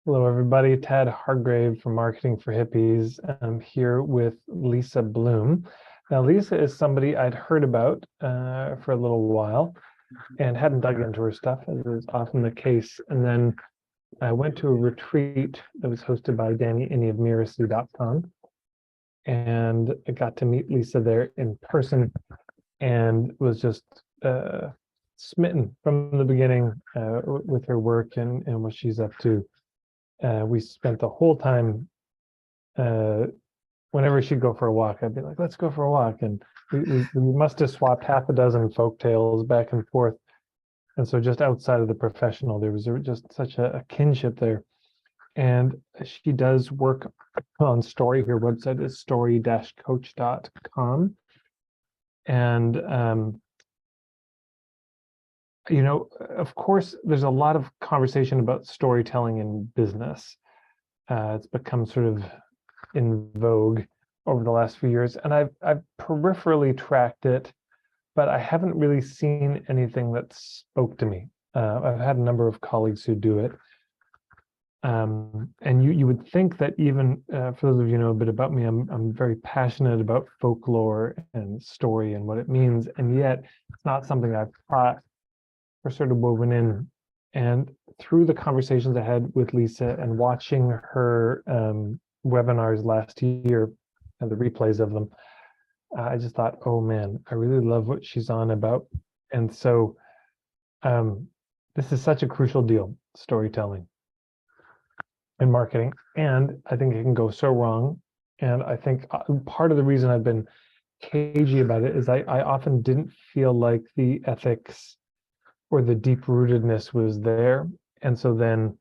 Hello, everybody. Ted Hargrave from Marketing for Hippies. I'm here with Lisa Bloom. Now, Lisa is somebody I'd heard about for a little while and hadn't dug into her stuff, as is often the case. And then I went to a retreat that was hosted by Danny Innie of Miracy.com. And I got to meet Lisa there in person and was just smitten from the beginning with her work and what she's up to. We spent the whole time, whenever she'd go for a walk, I'd be like, let's go for a walk. And we must have swapped half a dozen folk tales back and forth. And so just outside of the professional, there was just such a kinship there. And she does work on Story. Her website is story-coach.com. And of course, there's a lot of conversation about storytelling in business. It's become sort of in vogue over the last few years, and I've peripherally tracked it, but I haven't really seen anything that spoke to me. I've had a number of colleagues who do it, and you would think that even for those of you who know a bit about me, I'm very passionate about folklore and story and what it means, and yet it's not something I've taught or sort of woven in. And through the conversations I had with Lisa and watching her webinars last year and the replays of them, I just thought, oh man, I really love what she's on about. And so this is such a crucial deal, storytelling and marketing. And I think it can go so wrong. And I think part of the reason I've been cagey about it is I often didn't feel like the ethics or the deep-rootedness was there. And so then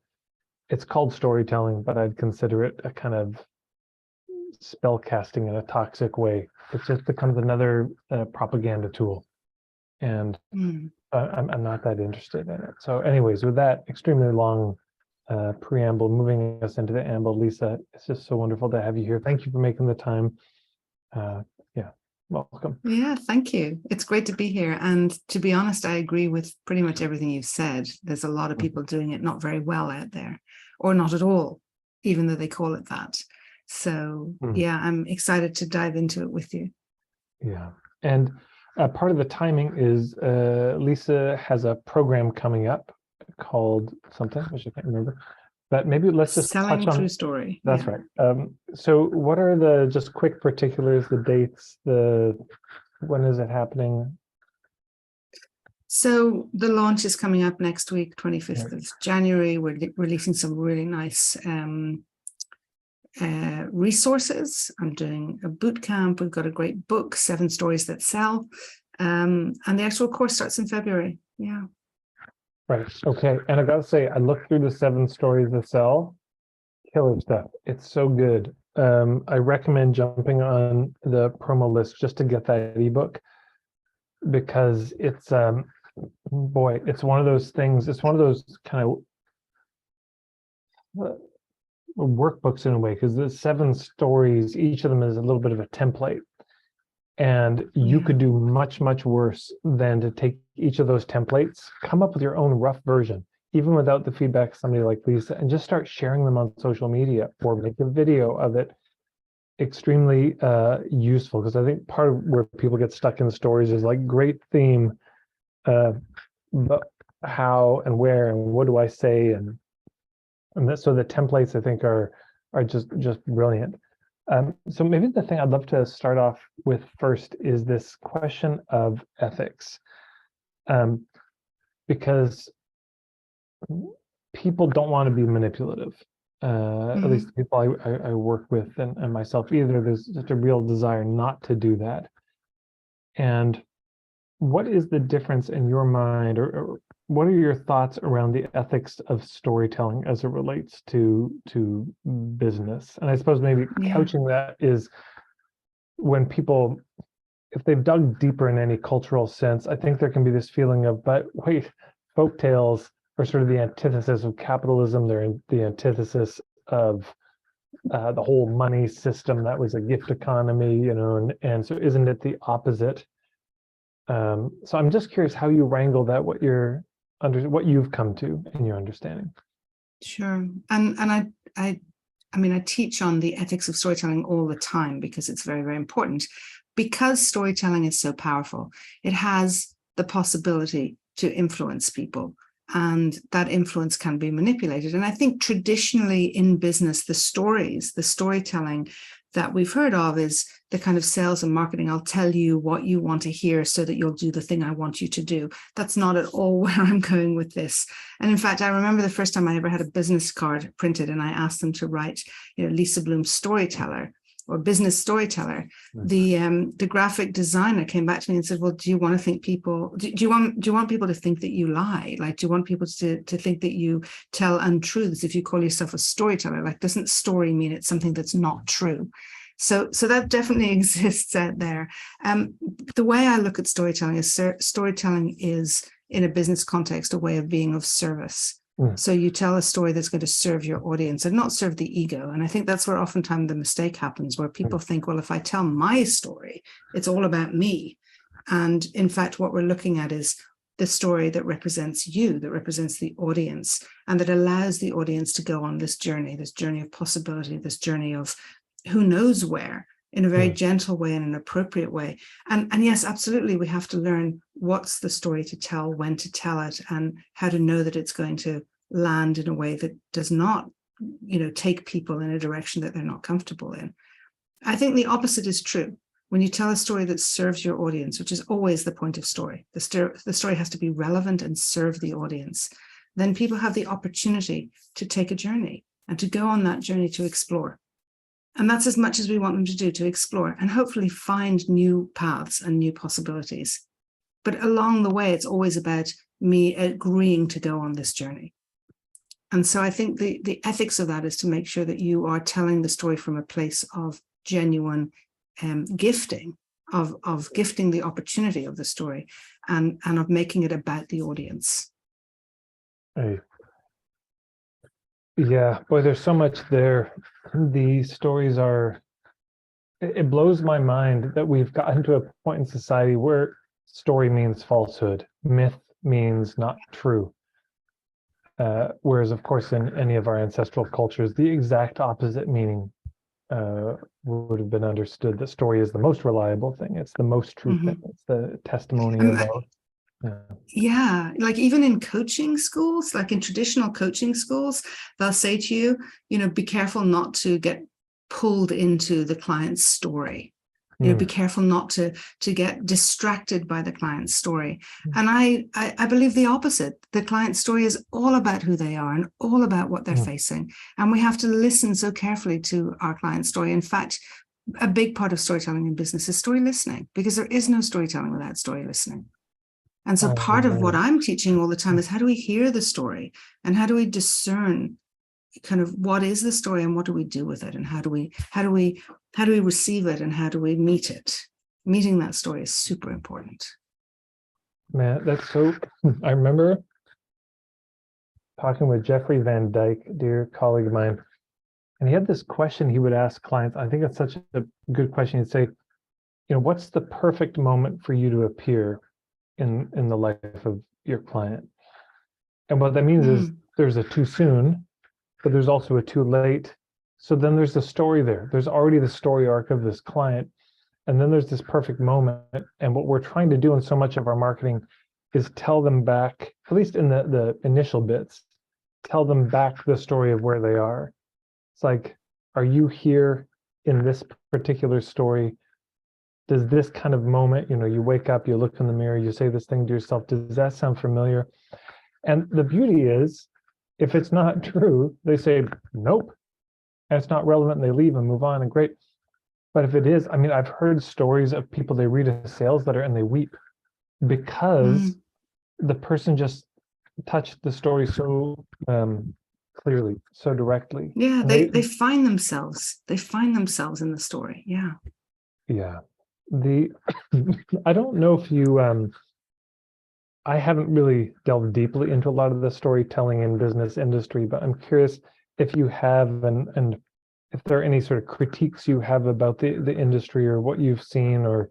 it's called storytelling, but I'd consider it a kind of spell casting in a toxic way. It just becomes another propaganda tool. And I'm not that interested in it. So anyways, with that extremely long preamble, moving us into the amble, Lisa, it's just so wonderful to have you here. Thank you for making the time. Welcome. Yeah, thank you. It's great to be here. And to be honest, I agree with pretty much everything you've said. There's a lot of people doing it not very well out there, or not at all, even though they call it that. So yeah, I'm excited to dive into it with you. Yeah. And part of the timing is Lisa has a program coming up called something, which I can't remember. But maybe let's just Selling touch on True Story. That's right. So what are the just quick particulars, the dates, when is it happening? So the launch is coming up next week, 25th of January. We're releasing some really nice resources. I'm doing a boot camp. We've got a great book, 7 Stories That Sell. And the actual course starts in February. Yeah. Right. Okay. And I got to say, I looked through the 7 Stories That Sell. Killer stuff. It's so good. I recommend jumping on the promo list just to get that ebook, because it's boy, it's one of those things. It's one of those kind of workbooks in a way, because the 7 stories, each of them is a little bit of a template, and you could do much worse than to take each of those templates, come up with your own rough version, even without the feedback of somebody like Lisa, and just start sharing them on social media or make a video of it. Extremely useful, because I think part of where people get stuck in the stories is like, great theme, but how and where and what do I say, and so the templates I think are just brilliant. So maybe the thing I'd love to start off with first is this question of ethics, because people don't want to be manipulative. At least the people I work with and myself either. There's just a real desire not to do that. And what is the difference in your mind, or what are your thoughts around the ethics of storytelling as it relates to business? And I suppose maybe couching that is, when people, if they've dug deeper in any cultural sense, I think there can be this feeling of, but wait, folktales are sort of the antithesis of capitalism. They're the antithesis of the whole money system that was a gift economy, and so isn't it the opposite? So I'm just curious how you wrangle that, what you've come to in your understanding. Sure. I mean, I teach on the ethics of storytelling all the time because it's very, very important. Because storytelling is so powerful, it has the possibility to influence people, and that influence can be manipulated. And I think traditionally in business, the storytelling that we've heard of is the kind of sales and marketing. I'll tell you what you want to hear so that you'll do the thing I want you to do. That's not at all where I'm going with this. And in fact, I remember the first time I ever had a business card printed and I asked them to write, Lisa Bloom's storyteller or business storyteller. The graphic designer came back to me and said, well, do you want to think people, do you want people to think that you lie? Like, do you want people to think that you tell untruths if you call yourself a storyteller? Like, doesn't story mean it's something that's not true? So that definitely exists out there. The way I look at storytelling is storytelling is, in a business context, a way of being of service. So you tell a story that's going to serve your audience and not serve the ego. And I think that's where oftentimes the mistake happens, where people think, well, if I tell my story, it's all about me. And in fact, what we're looking at is the story that represents you, that represents the audience, and that allows the audience to go on this journey of possibility, this journey of who knows where, in a very gentle way and an appropriate way. And yes, absolutely, we have to learn what's the story to tell, when to tell it, and how to know that it's going to land in a way that does not, take people in a direction that they're not comfortable in. I think the opposite is true. When you tell a story that serves your audience, which is always the point of story, the story has to be relevant and serve the audience, then people have the opportunity to take a journey and to go on that journey to explore. And that's as much as we want them to do, to explore and hopefully find new paths and new possibilities. But along the way, it's always about me agreeing to go on this journey. And so I think the ethics of that is to make sure that you are telling the story from a place of genuine gifting, of gifting the opportunity of the story, and of making it about the audience. Hey. Yeah, boy, there's so much there. The stories are, it blows my mind that we've gotten to a point in society where story means falsehood, myth means not true. Whereas, of course, in any of our ancestral cultures, the exact opposite meaning would have been understood. The story is the most reliable thing. It's the most true thing. It's the testimony of our. Yeah, like even in coaching schools, like in traditional coaching schools, they'll say to you, be careful not to get pulled into the client's story. Be careful not to get distracted by the client's story. And I believe the opposite. The client's story is all about who they are and all about what they're facing. And we have to listen so carefully to our client's story. In fact, a big part of storytelling in business is story listening, because there is no storytelling without story listening. And so part of what I'm teaching all the time is, how do we hear the story and how do we discern kind of what is the story and what do we do with it, and how do we receive it and how do we meet it? Meeting that story is super important. Man, that's so. I remember talking with Jeffrey Van Dyke, dear colleague of mine, and he had this question he would ask clients. I think it's such a good question. He'd say, what's the perfect moment for you to appear in the life of your client? And what that means is there's a too soon, but there's also a too late. So then there's the story there. There's already the story arc of this client. And then there's this perfect moment. And what we're trying to do in so much of our marketing is tell them back, at least in the initial bits, tell them back the story of where they are. It's like, are you here in this particular story? Does this kind of moment, you wake up, you look in the mirror, you say this thing to yourself, does that sound familiar? And the beauty is, if it's not true, they say, nope, and it's not relevant, and they leave and move on, and great. But if it is, I've heard stories of people, they read a sales letter and they weep because the person just touched the story so clearly, so directly. Yeah, they find themselves. They find themselves in the story. Yeah. Yeah. I don't know if you I haven't really delved deeply into a lot of the storytelling in business industry, but I'm curious if you have, and if there are any sort of critiques you have about the industry, or what you've seen, or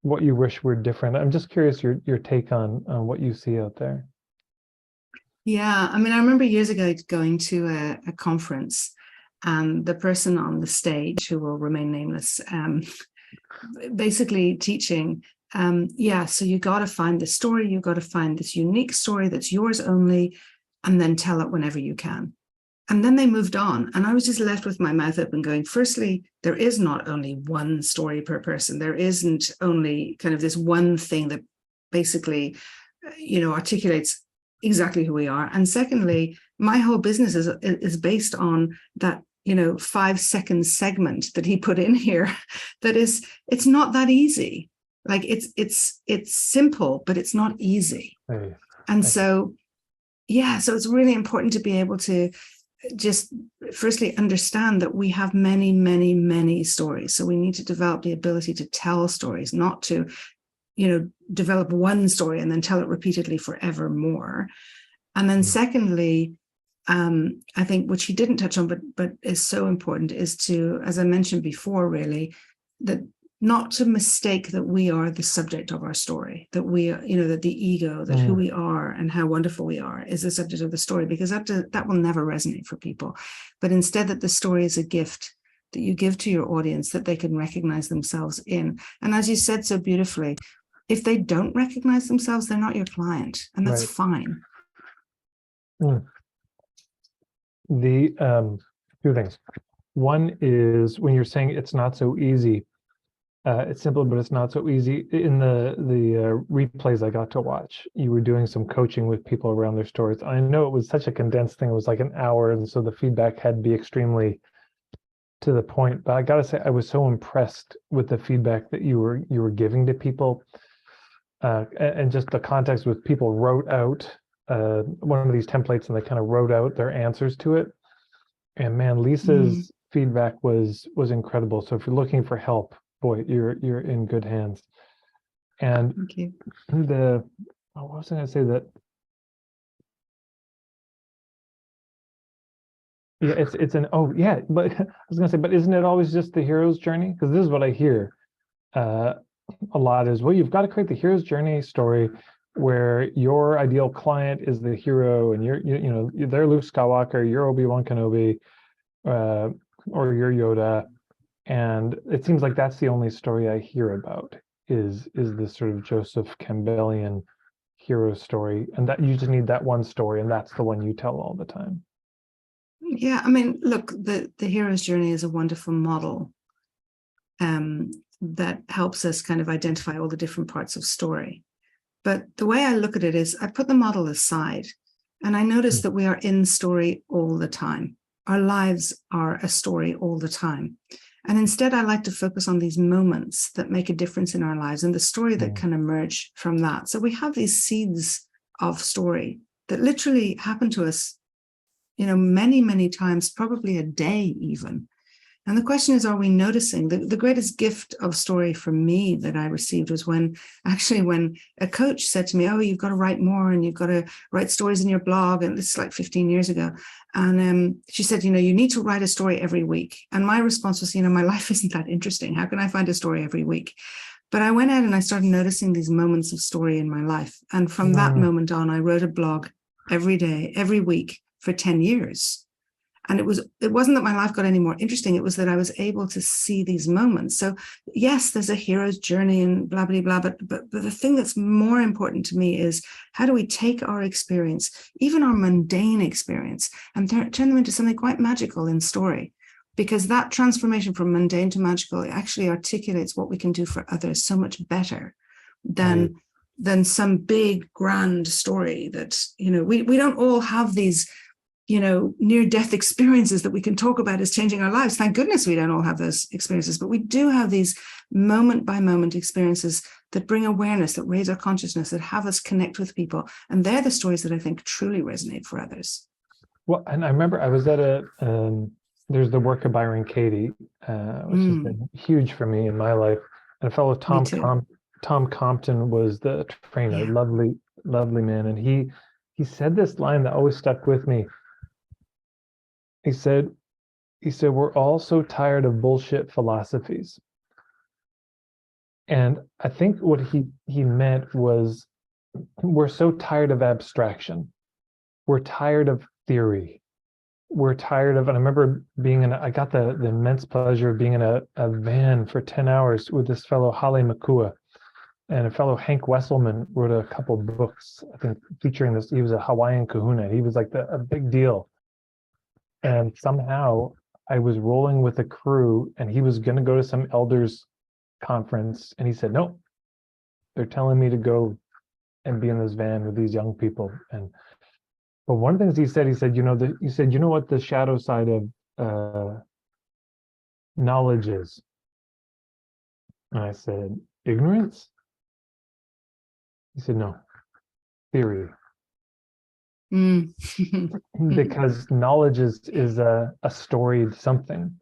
what you wish were different. I'm just curious your take on what you see out there. Yeah, I mean, I remember years ago going to a conference, and the person on the stage, who will remain nameless, basically teaching, yeah, so you got to find the story, you got to find this unique story that's yours only, and then tell it whenever you can. And then they moved on, and I was just left with my mouth open going, firstly, there is not only one story per person. There isn't only kind of this one thing that basically, articulates exactly who we are. And secondly, my whole business is based on that, 5 second segment that he put in here. That is, it's not that easy. Like it's simple, but it's not easy. Hey, And I- so, yeah, so it's really important to be able to just firstly understand that we have many, many, many stories. So we need to develop the ability to tell stories, not to, develop one story and then tell it repeatedly forevermore. And then secondly, I think, which he didn't touch on, but is so important, is to, as I mentioned before, really, that not to mistake that we are the subject of our story, that we are, that the ego, that who we are and how wonderful we are is the subject of the story, because that will never resonate for people. But instead, that the story is a gift that you give to your audience that they can recognize themselves in. And as you said so beautifully, if they don't recognize themselves, they're not your client, and that's right. fine. Mm. The two things. One is when you're saying it's not so easy. It's simple, but it's not so easy. In the replays I got to watch, you were doing some coaching with people around their stories. I know it was such a condensed thing; it was like an hour, and so the feedback had to be extremely to the point. But I gotta say, I was so impressed with the feedback that you were giving to people, and just the context with people wrote out one of these templates, and they kind of wrote out their answers to it. And man, Mm, Lisa's feedback was incredible. So if you're looking for help, boy, you're in good hands. And thank you. the what was I going to say that yeah, it's an oh yeah, but I was going to say, but isn't it always just the hero's journey? Because this is what I hear uh, a lot is, well, you've got to create the hero's journey story where your ideal client is the hero, and they're Luke Skywalker, you're Obi-Wan Kenobi, uh, or you're Yoda. And it seems like that's the only story I hear about is this sort of Joseph Campbellian hero story, and that you just need that one story, and that's the one you tell all the time. Yeah, I mean, look, the hero's journey is a wonderful model, that helps us kind of identify all the different parts of story. But the way I look at it is I put the model aside, and I notice Mm. that we are in story all the time. Our lives are a story all the time. And instead, I like to focus on these moments that make a difference in our lives and the story that Mm. can emerge from that. So we have these seeds of story that literally happen to us, many, many times, probably a day even. And the question is, are we noticing? The greatest gift of story for me that I received was when a coach said to me, oh, you've got to write more and you've got to write stories in your blog. And this is like 15 years ago. And she said, you need to write a story every week. And my response was, my life isn't that interesting. How can I find a story every week? But I went out and I started noticing these moments of story in my life. And from that Mm. moment on, I wrote a blog every day, every week for 10 years. And it wasn't that my life got any more interesting, it was that I was able to see these moments. So yes, there's a hero's journey and blah blah blah, but the thing that's more important to me is, how do we take our experience, even our mundane experience, and turn them into something quite magical in story? Because that transformation from mundane to magical actually articulates what we can do for others so much better I than some big grand story that, we don't all have these, near death experiences that we can talk about as changing our lives. Thank goodness we don't all have those experiences, but we do have these moment by moment experiences that bring awareness, that raise our consciousness, that have us connect with people. And they're the stories that I think truly resonate for others. well, and I remember I was at a there's the work of Byron Katie, which has Mm, been huge for me in my life. And a fellow me too. Tom Compton was the trainer, Yeah. lovely, lovely man, and he said this line that always stuck with me. He said, we're all so tired of bullshit philosophies. And I think what he meant was we're so tired of abstraction. we're tired of theory. We're tired of, and I remember I got the immense pleasure of being in a van for 10 hours with this fellow, Hale Makua, and a fellow, Hank Wesselman, wrote a couple books, I think, featuring this. He was a Hawaiian kahuna. He was like a big deal. And somehow I was rolling with a crew, and he was going to go to some elders conference. And he said, no, they're telling me to go and be in this van with these young people. But one of the things he said, you know what the shadow side of knowledge is? And I said, ignorance? He said, no, theory. Because knowledge is a storied something.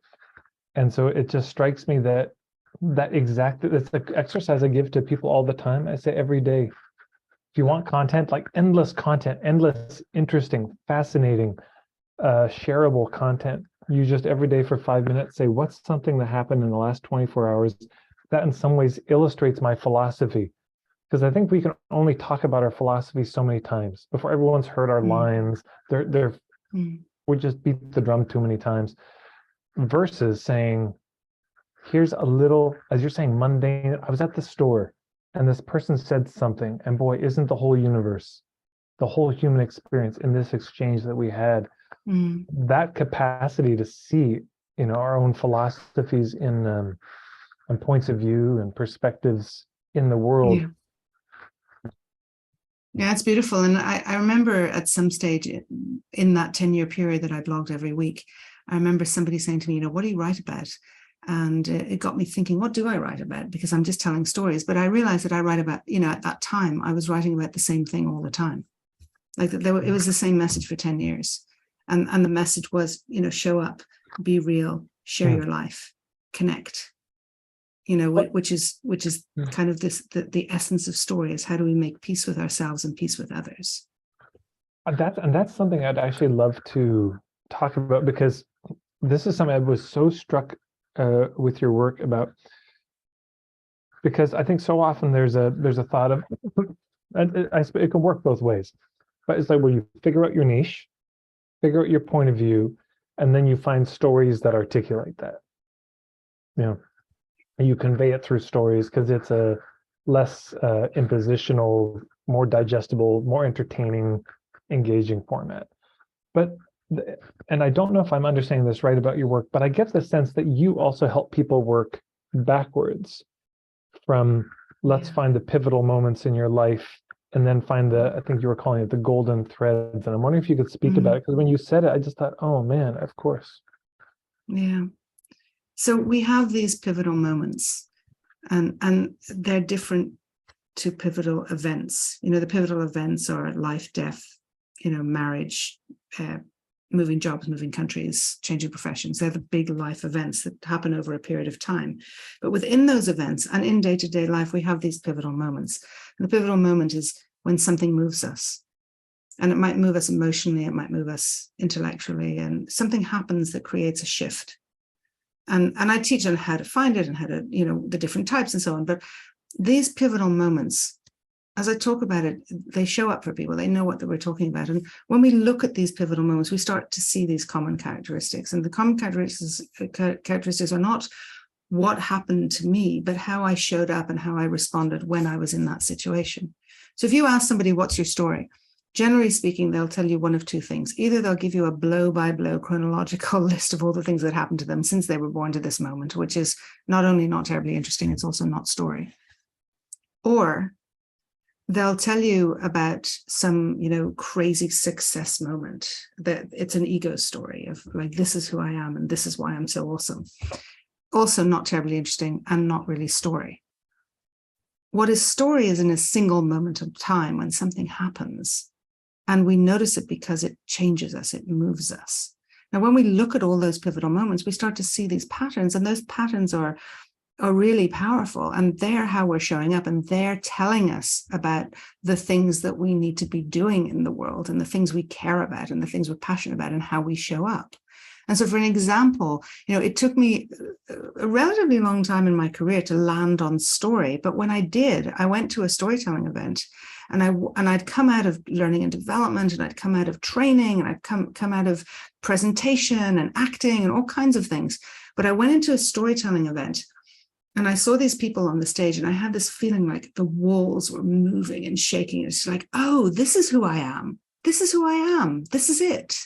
And so it just strikes me that it's the exercise I give to people all the time. I say every day, if you want content, like endless content, endless, interesting, fascinating, shareable content, you just every day for 5 minutes say, what's something that happened in the last 24 hours that in some ways illustrates my philosophy? Because I think we can only talk about our philosophy so many times before everyone's heard our lines. We just beat the drum too many times, versus saying, here's a little, as you're saying, mundane. I was at the store and this person said something, and boy, isn't the whole universe, the whole human experience in this exchange that we had, that capacity to see, our own philosophies and points of view and perspectives in the world. Yeah, it's beautiful. And I remember at some stage in that 10-year period that I blogged every week, I remember somebody saying to me, what do you write about? And it got me thinking, what do I write about? Because I'm just telling stories. But I realized that I write about, at that time, I was writing about the same thing all the time. Like it was the same message for 10 years. And the message was, show up, be real, share your life, connect, which is kind of the essence of story, is how do we make peace with ourselves and peace with others? That's something I'd actually love to talk about, because this is something I was so struck with your work about, because I think so often there's a thought of, and it can work both ways, but it's like, well, you figure out your niche, figure out your point of view, and then you find stories that articulate that. You convey it through stories because it's a less impositional, more digestible, more entertaining, engaging format. And I don't know if I'm understanding this right about your work, but I get the sense that you also help people work backwards from, let's find the pivotal moments in your life, and then find I think you were calling it the golden threads. And I'm wondering if you could speak about it, because when you said it, I just thought, oh man, of course. Yeah. So we have these pivotal moments, and they're different to pivotal events. The pivotal events are life, death, marriage, moving jobs, moving countries, changing professions. They're the big life events that happen over a period of time. But within those events and in day-to-day life, we have these pivotal moments. And the pivotal moment is when something moves us. And it might move us emotionally, it might move us intellectually, and something happens that creates a shift. And I teach on how to find it and how to, the different types and so on. But these pivotal moments, as I talk about it, they show up for people. They know what we're talking about. And when we look at these pivotal moments, we start to see these common characteristics. And the common characteristics are not what happened to me, but how I showed up and how I responded when I was in that situation. So if you ask somebody, what's your story? Generally speaking, they'll tell you one of two things. Either they'll give you a blow-by-blow chronological list of all the things that happened to them since they were born to this moment, which is not only not terribly interesting, it's also not story. Or they'll tell you about some, crazy success moment, that it's an ego story of like, this is who I am and this is why I'm so awesome. Also not terribly interesting and not really story. What is story is in a single moment of time when something happens and we notice it because it changes us, it moves us. Now, when we look at all those pivotal moments, we start to see these patterns, and those patterns are really powerful, and they're how we're showing up, and they're telling us about the things that we need to be doing in the world and the things we care about and the things we're passionate about and how we show up. And so for an example, it took me a relatively long time in my career to land on story. But when I did, I went to a storytelling event, and I'd come out of learning and development, and I'd come out of training, and I'd come out of presentation and acting and all kinds of things. But I went into a storytelling event, and I saw these people on the stage, and I had this feeling like the walls were moving and shaking. It's like, oh, this is who I am. This is who I am. This is it.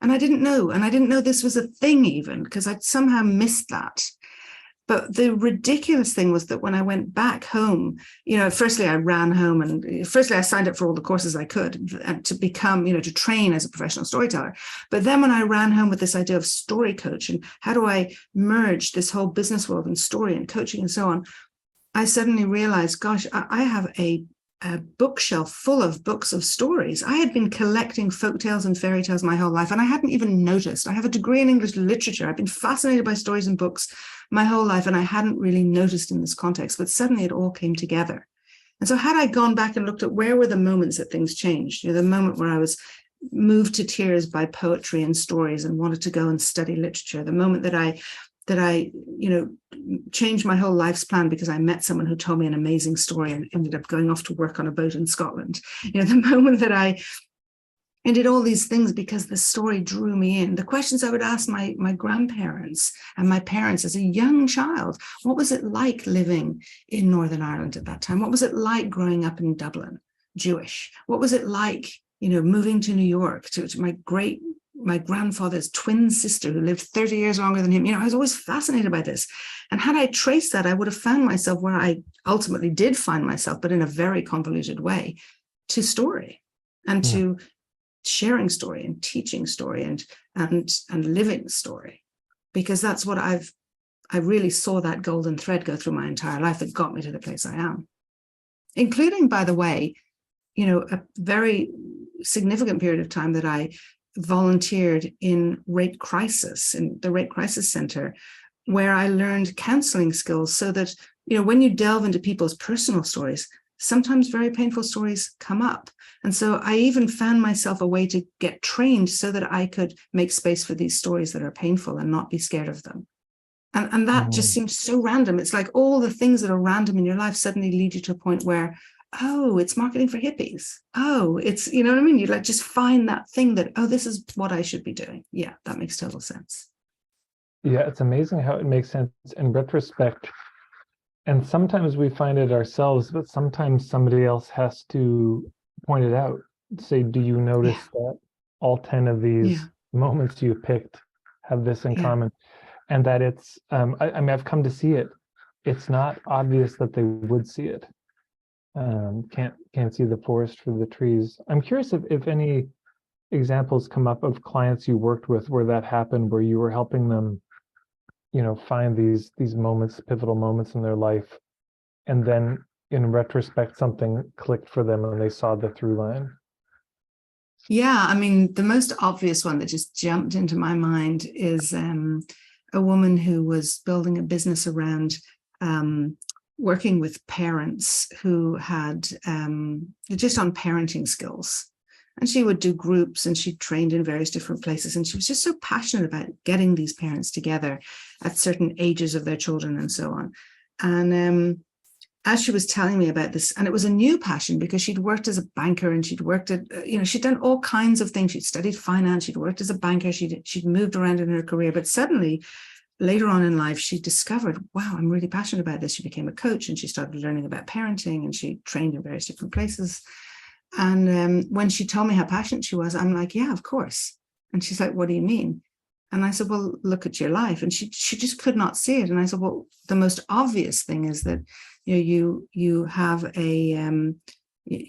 And I didn't know. And I didn't know this was a thing even, because I'd somehow missed that. But the ridiculous thing was that when I went back home, firstly, I ran home, and firstly, I signed up for all the courses I could to become, to train as a professional storyteller. But then when I ran home with this idea of story coach and how do I merge this whole business world and story and coaching and so on, I suddenly realized, gosh, I have a bookshelf full of books of stories. I had been collecting folk tales and fairy tales my whole life, and I hadn't even noticed. I have a degree in English literature. I've been fascinated by stories and books my whole life, and I hadn't really noticed in this context, but suddenly it all came together. And so had I gone back and looked at where were the moments that things changed, the moment where I was moved to tears by poetry and stories and wanted to go and study literature, the moment that I changed my whole life's plan because I met someone who told me an amazing story and ended up going off to work on a boat in Scotland. The moment that I did all these things because the story drew me in. The questions I would ask my grandparents and my parents as a young child: what was it like living in Northern Ireland at that time? What was it like growing up in Dublin, Jewish? What was it like, moving to New York to my grandfather's twin sister who lived 30 years longer than him? I was always fascinated by this. And had I traced that, I would have found myself where I ultimately did find myself, but in a very convoluted way, to story and to sharing story and teaching story and living story. Because that's what I really saw that golden thread go through my entire life that got me to the place I am. Including, by the way, a very significant period of time that I volunteered in Rape Crisis, in the Rape Crisis Center, where I learned counseling skills so that, when you delve into people's personal stories, sometimes very painful stories come up. And so I even found myself a way to get trained so that I could make space for these stories that are painful and not be scared of them. And that just seems so random. It's like all the things that are random in your life suddenly lead you to a point where, oh, it's marketing for hippies. Oh, it's, you know what I mean? You just find that thing that, oh, this is what I should be doing. Yeah, that makes total sense. Yeah, it's amazing how it makes sense in retrospect. And sometimes we find it ourselves, but sometimes somebody else has to point it out. Say, do you notice that all 10 of these moments you picked have this in common? And that it's, I mean, I've come to see it. It's not obvious that they would see it. Can't see the forest for the trees. I'm curious if any examples come up of clients you worked with where that happened, where you were helping them, find these moments, pivotal moments in their life, and then in retrospect something clicked for them and they saw the through line. Yeah, I mean, the most obvious one that just jumped into my mind is a woman who was building a business around working with parents who had just on parenting skills. And she would do groups and she trained in various different places. And she was just so passionate about getting these parents together at certain ages of their children and so on. And as she was telling me about this, and it was a new passion because she'd worked as a banker and she'd worked at, she'd done all kinds of things. She'd studied finance, she'd worked as a banker, she'd moved around in her career, but suddenly later on in life, she discovered, wow, I'm really passionate about this. She became a coach and she started learning about parenting and she trained in various different places. And when she told me how passionate she was, I'm like, yeah, of course. And she's like, what do you mean? And I said, well, look at your life. And she just could not see it. And I said, well, the most obvious thing is that, you have a,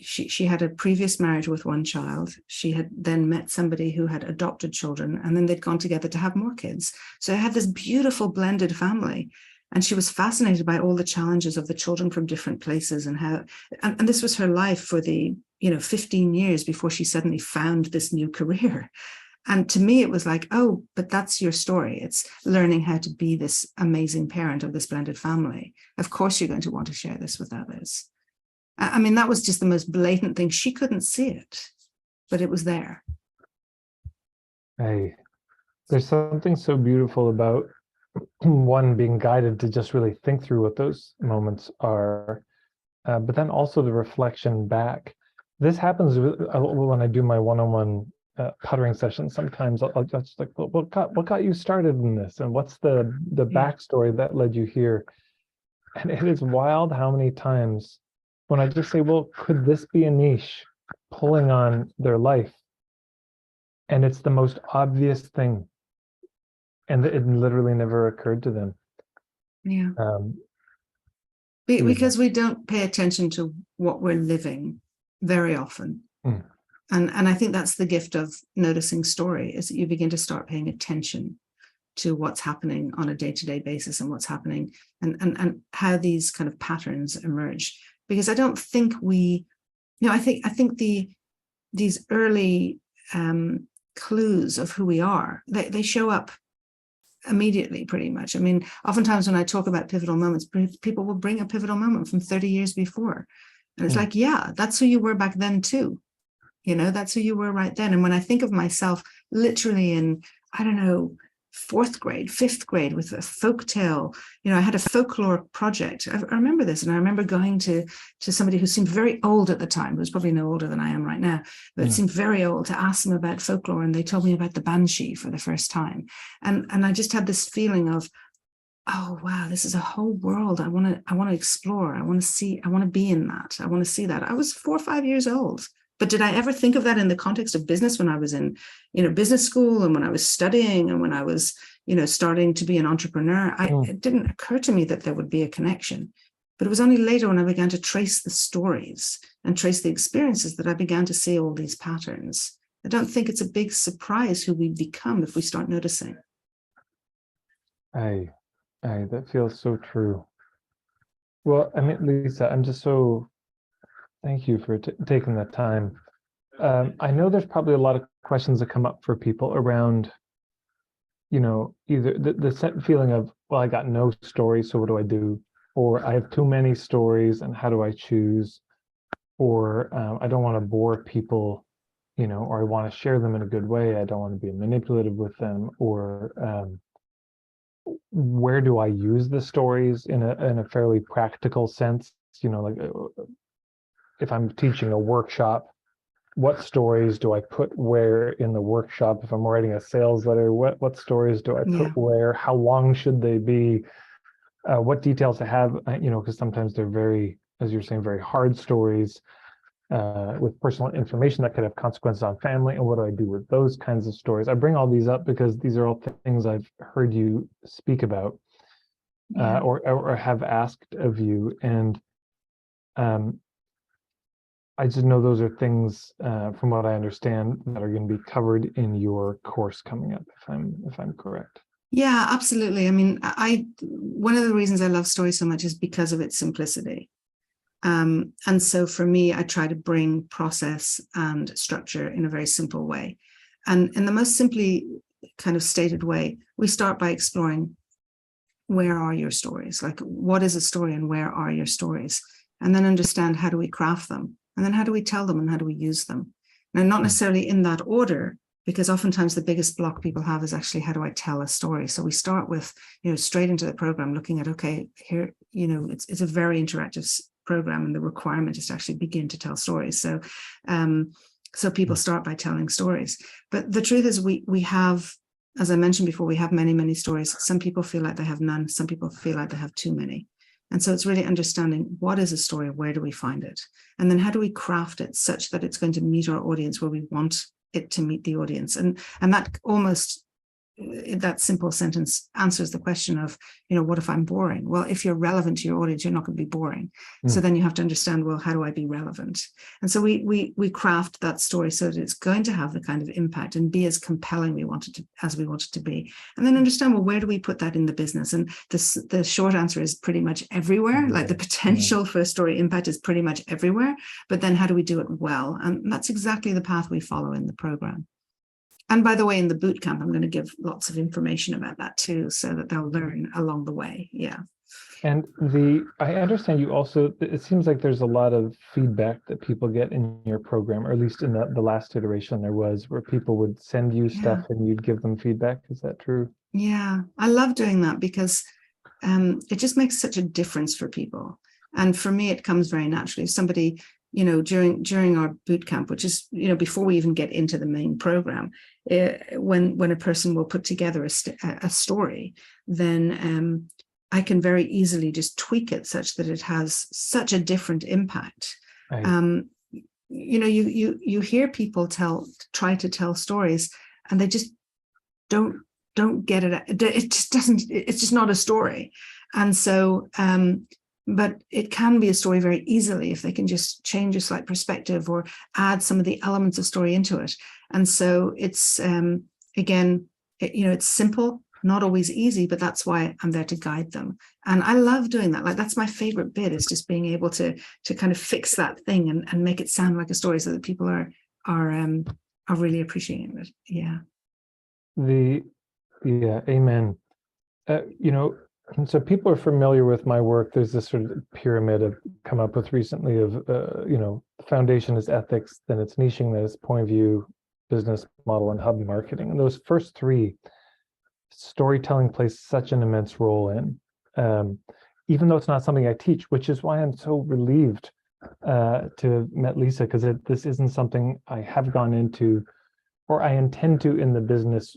she had a previous marriage with one child. She had then met somebody who had adopted children, and then they'd gone together to have more kids. So I had this beautiful blended family. And she was fascinated by all the challenges of the children from different places and how, and this was her life for the, 15 years before she suddenly found this new career. And to me, it was like, oh, but that's your story. It's learning how to be this amazing parent of this blended family. Of course, you're going to want to share this with others. I mean, that was just the most blatant thing. She couldn't see it, but it was there. Hey, There's something so beautiful about one being guided to just really think through what those moments are, but then also the reflection back. This happens when I do my one-on-one puttering sessions. Sometimes I'll just like, well, what got you started in this, and what's the Yeah. backstory that led you here? And it is wild how many times when I just say, well, could this be a niche pulling on their life? And it's the most obvious thing, and it literally never occurred to them. Yeah. Um, you know, Because we don't pay attention to what we're living very often. mm, And I think that's the gift of noticing story, is that you begin to start paying attention to what's happening on a day-to-day basis, and what's happening, and how these kind of patterns emerge. Because I don't think I think these early clues of who we are, they show up immediately, pretty much. I mean, oftentimes when I talk about pivotal moments, people will bring a pivotal moment from 30 years before. And it's like, yeah, that's who you were back then too. That's who you were right then. And when I think of myself literally in, I don't know, fourth grade, fifth grade, with a folk tale, I had a folklore project. I remember this, and I remember going to somebody who seemed very old at the time, who's probably no older than I am right now, but seemed very old, to ask them about folklore. And they told me about the banshee for the first time. And I just had this feeling of, oh wow, this is a whole world I want to explore. I want to see, I want to be in that. I want to see that. I was 4 or 5 years old. But did I ever think of that in the context of business when I was in, business school, and when I was studying, and when I was, starting to be an entrepreneur? It didn't occur to me that there would be a connection. But it was only later, when I began to trace the stories and trace the experiences, that I began to see all these patterns. I don't think it's a big surprise who we become if we start noticing. That feels so true. Well, I mean, Lisa, I'm just so thank you for taking the time. I know there's probably a lot of questions that come up for people around, either the feeling of, well, I got no story, so what do I do? Or I have too many stories, and how do I choose? Or I don't want to bore people, or I want to share them in a good way. I don't want to be manipulative with them. Or where do I use the stories in a fairly practical sense? Like if I'm teaching a workshop, what stories do I put where in the workshop? If I'm writing a sales letter, what stories do I put where? How long should they be? What details to have? Because sometimes they're very, as you're saying, very hard stories with personal information that could have consequences on family. And what do I do with those kinds of stories? I bring all these up because these are all things I've heard you speak about or have asked of you. And I just know those are things, from what I understand, that are going to be covered in your course coming up, if I'm correct. Yeah, absolutely. I mean, one of the reasons I love story so much is because of its simplicity. And so for me, I try to bring process and structure in a very simple way. And in the most simply kind of stated way, we start by exploring, where are your stories? Like, what is a story, and where are your stories? And then understand, how do we craft them? And then how do we tell them, and how do we use them? Now, not necessarily in that order, because oftentimes the biggest block people have is actually, how do I tell a story? So we start with, straight into the program, looking at, okay, here, it's a very interactive program, and the requirement is to actually begin to tell stories. So, so people start by telling stories. But the truth is, we have, as I mentioned before, we have many, many stories. Some people feel like they have none. Some people feel like they have too many. And so it's really understanding, what is a story? Where do we find it? And then how do we craft it such that it's going to meet our audience where we want it to meet the audience? And that almost, that simple sentence answers the question of, what if I'm boring? Well, if you're relevant to your audience, you're not going to be boring. So then you have to understand, well, how do I be relevant? And so we craft that story so that it's going to have the kind of impact and be as compelling as we want it to be. And then understand, well, where do we put that in the business? And the short answer is pretty much everywhere. Like, the potential for story impact is pretty much everywhere. But then how do we do it well? And that's exactly the path we follow in the program. And by the way, in the boot camp, I'm going to give lots of information about that too, so that they'll learn along the way. Yeah. And I understand you also, it seems like there's a lot of feedback that people get in your program, or at least in the last iteration there was, where people would send you Yeah. stuff and you'd give them feedback. Is that true? Yeah. I love doing that because it just makes such a difference for people. And for me, it comes very naturally. If somebody, during our boot camp, which is, before we even get into the main program, when a person will put together a story, then I can very easily just tweak it such that it has such a different impact. Right. You hear people try to tell stories, and they just don't get it. It just doesn't. It's just not a story, and so. But it can be a story very easily if they can just change a slight perspective or add some of the elements of story into it. And so it's again, it's simple, not always easy, but that's why I'm there to guide them. And I love doing that. Like, that's my favorite bit, is just being able to kind of fix that thing and make it sound like a story, so that people are really appreciating it. Yeah. Yeah, amen. And so people are familiar with my work. There's this sort of pyramid I've come up with recently of, the foundation is ethics, then it's niching, then it's point of view, business model, and hub marketing. And those first three, storytelling plays such an immense role in, even though it's not something I teach, which is why I'm so relieved to have met Lisa, because this isn't something I have gone into or I intend to in the business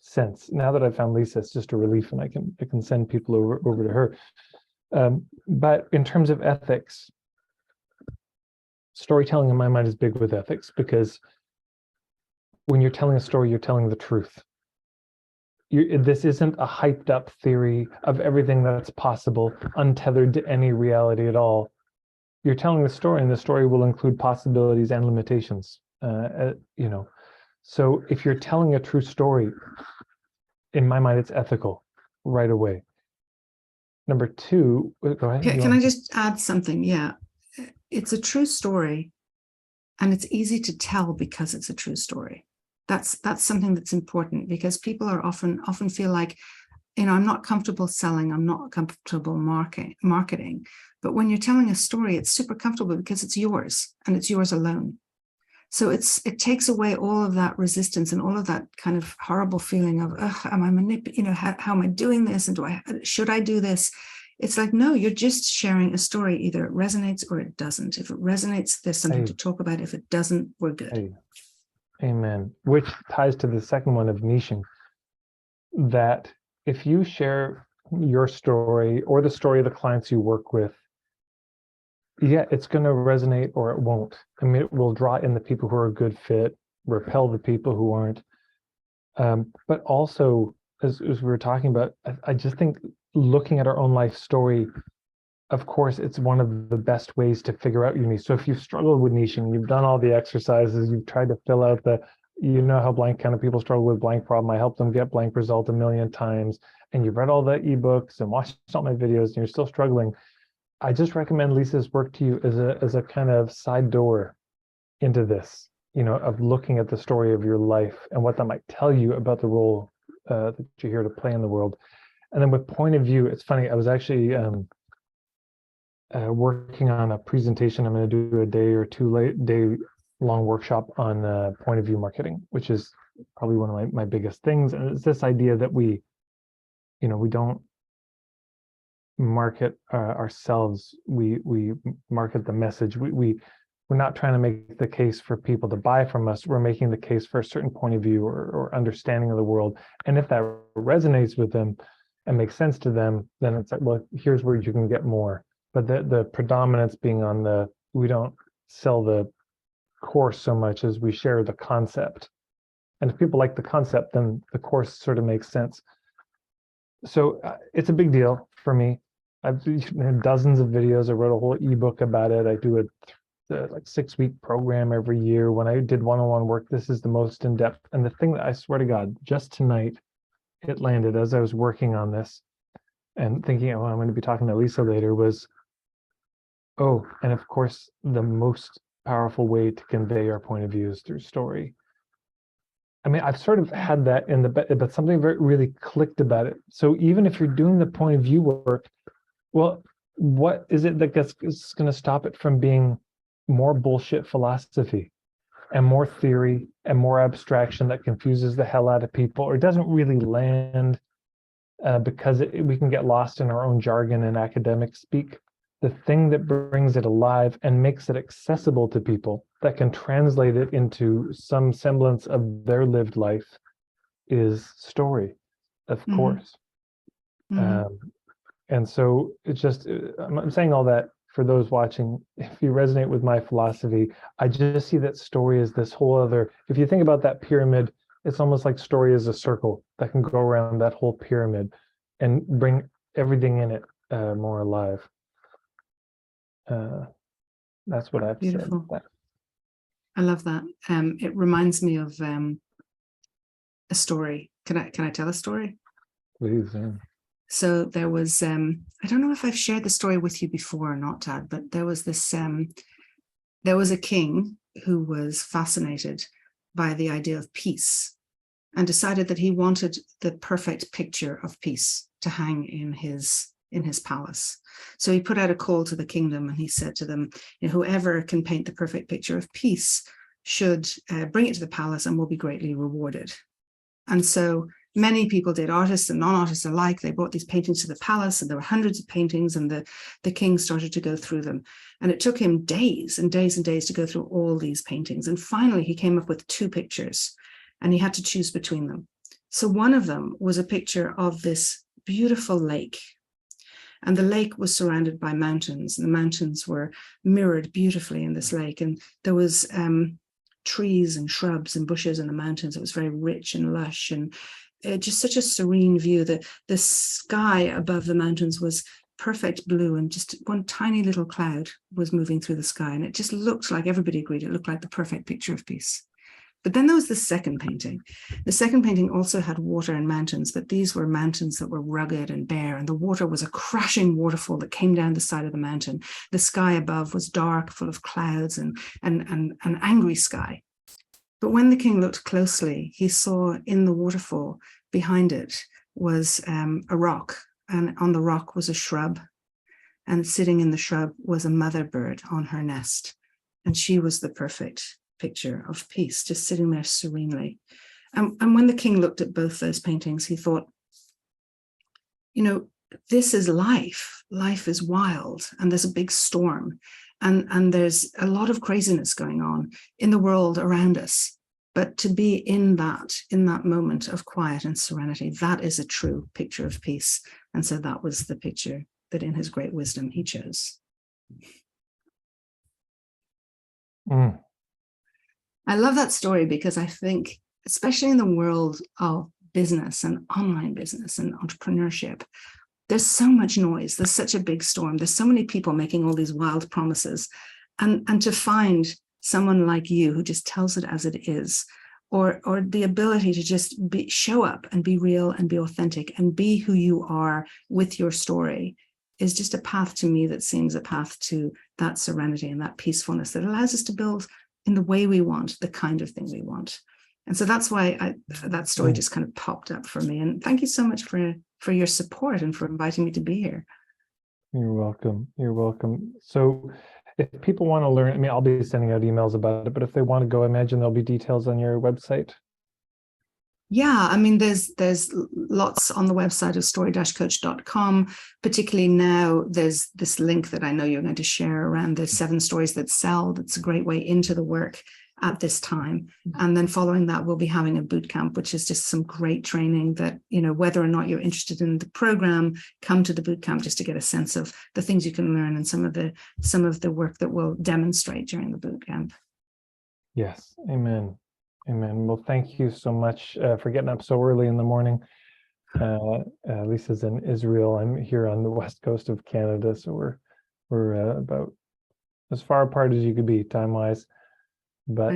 sense. Now that I've found Lisa, it's just a relief, and I can send people over to her. But in terms of ethics, storytelling in my mind is big with ethics, because when you're telling a story, you're telling the truth. This isn't a hyped up theory of everything that's possible, untethered to any reality at all. You're telling the story, and the story will include possibilities and limitations. So if you're telling a true story, in my mind, it's ethical right away. Number two, go ahead. Can I just add something? Yeah. It's a true story, and it's easy to tell because it's a true story. That's something that's important, because people are often feel like, I'm not comfortable selling, I'm not comfortable marketing. But when you're telling a story, it's super comfortable because it's yours, and it's yours alone. So it takes away all of that resistance and all of that kind of horrible feeling of, am I how am I doing this? And should I do this? It's like, no, you're just sharing a story. Either it resonates or it doesn't. If it resonates, there's something to talk about. If it doesn't, we're good. Amen. Which ties to the second one of niching, that if you share your story or the story of the clients you work with, yeah, it's going to resonate or it won't. I mean, it will draw in the people who are a good fit, repel the people who aren't. But also, as we were talking about, I just think looking at our own life story, of course, it's one of the best ways to figure out your niche. So if you've struggled with niching, you've done all the exercises, you've tried to fill out how blank kind of people struggle with blank problem. I help them get blank result a million times, and you've read all the ebooks and watched all my videos, and you're still struggling. I just recommend Lisa's work to you as a kind of side door into this, of looking at the story of your life and what that might tell you about the role that you're here to play in the world. And then with point of view, it's funny, I was actually working on a presentation. I'm going to do a day long workshop on point of view marketing, which is probably one of my biggest things. And it's this idea that we don't market ourselves, we market the message. We're not trying to make the case for people to buy from us. We're making the case for a certain point of view or understanding of the world. And if that resonates with them and makes sense to them, then it's like, well, here's where you can get more. But the predominance being on we don't sell the course so much as we share the concept. And if people like the concept, then the course sort of makes sense. So it's a big deal for me. I've had dozens of videos. I wrote a whole ebook about it. I do a 6-week program every year. When I did one-on-one work, this is the most in-depth. And the thing that I swear to God, just tonight, it landed as I was working on this and thinking, I'm going to be talking to Lisa later, was, and of course, the most powerful way to convey our point of view is through story. I mean, I've sort of had that but something really clicked about it. So even if you're doing the point of view work, Well, what is it that is going to stop it from being more bullshit philosophy and more theory and more abstraction that confuses the hell out of people or doesn't really land because we can get lost in our own jargon and academic speak? The thing that brings it alive and makes it accessible to people that can translate it into some semblance of their lived life is story, of course. Um, and so it's just, I'm saying all that for those watching. If you resonate with my philosophy, I just see that story as this whole other, if you think about that pyramid, it's almost like story is a circle that can go around that whole pyramid and bring everything in it more alive. That's what I've Beautiful. said. I love that. It reminds me of a story. Can I tell a story? Please. Yeah. So there was, I don't know if I've shared the story with you before or not, Tad, but there was there was a king who was fascinated by the idea of peace and decided that he wanted the perfect picture of peace to hang in his palace. So he put out a call to the kingdom and he said to them, whoever can paint the perfect picture of peace should bring it to the palace and will be greatly rewarded. And so many people did, artists and non-artists alike. They brought these paintings to the palace, and there were hundreds of paintings, and the king started to go through them. And it took him days and days and days to go through all these paintings. And finally, he came up with 2 pictures, and he had to choose between them. So one of them was a picture of this beautiful lake. And the lake was surrounded by mountains, and the mountains were mirrored beautifully in this lake. And there was trees and shrubs and bushes in the mountains. It was very rich and lush, and just such a serene view. The sky above the mountains was perfect blue, and just one tiny little cloud was moving through the sky, and it just looked like, everybody agreed, it looked like the perfect picture of peace. But then there was the second painting. The second painting also had water and mountains, but these were mountains that were rugged and bare, and the water was a crashing waterfall that came down the side of the mountain. The sky above was dark, full of clouds and an angry sky. But when the king looked closely, he saw in the waterfall behind it was a rock, and on the rock was a shrub, and sitting in the shrub was a mother bird on her nest, and she was the perfect picture of peace, just sitting there serenely. And when the king looked at both those paintings, he thought, this is life. Life is wild, and there's a big storm, and there's a lot of craziness going on in the world around us. But to be in that moment of quiet and serenity, that is a true picture of peace. And so that was the picture that in his great wisdom he chose. I love that story because I think, especially in the world of business and online business and entrepreneurship, there's so much noise. There's such a big storm. There's so many people making all these wild promises. And to find someone like you who just tells it as it is, or the ability to just show up and be real and be authentic and be who you are with your story, is just a path to me that seems a path to that serenity and that peacefulness that allows us to build in the way we want, the kind of thing we want. And so that's why that story just kind of popped up for me. And thank you so much for your support and for inviting me to be here. You're welcome. You're welcome. So if people want to learn, I'll be sending out emails about it, but if they want to go, I imagine there'll be details on your website. Yeah, there's lots on the website of story-coach.com. Particularly now, there's this link that I know you're going to share around the 7 stories that sell. That's a great way into the work at this time. And then following that, we'll be having a boot camp, which is just some great training that, whether or not you're interested in the program, come to the boot camp just to get a sense of the things you can learn and some of the work that we'll demonstrate during the boot camp. Yes. Amen. Amen. Well, thank you so much for getting up so early in the morning. Lisa's in Israel. I'm here on the west coast of Canada, so we're about as far apart as you could be time-wise, but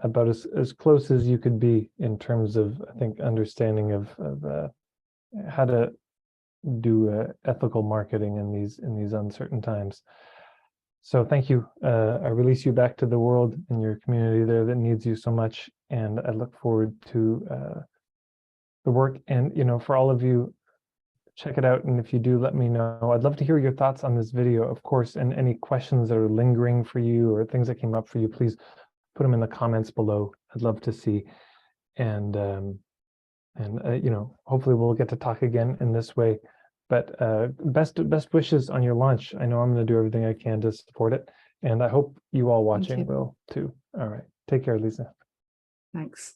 about as close as you could be in terms of, I think, understanding of how to do ethical marketing in these uncertain times. So thank you. I release you back to the world and your community there that needs you so much. And I look forward to the work. And, for all of you, check it out. And if you do, let me know. I'd love to hear your thoughts on this video, of course, and any questions that are lingering for you or things that came up for you, please put them in the comments below. I'd love to see. And you know, hopefully we'll get to talk again in this way. But best wishes on your launch. I know I'm going to do everything I can to support it. And I hope you all watching will too. All right. Take care, Lisa. Thanks.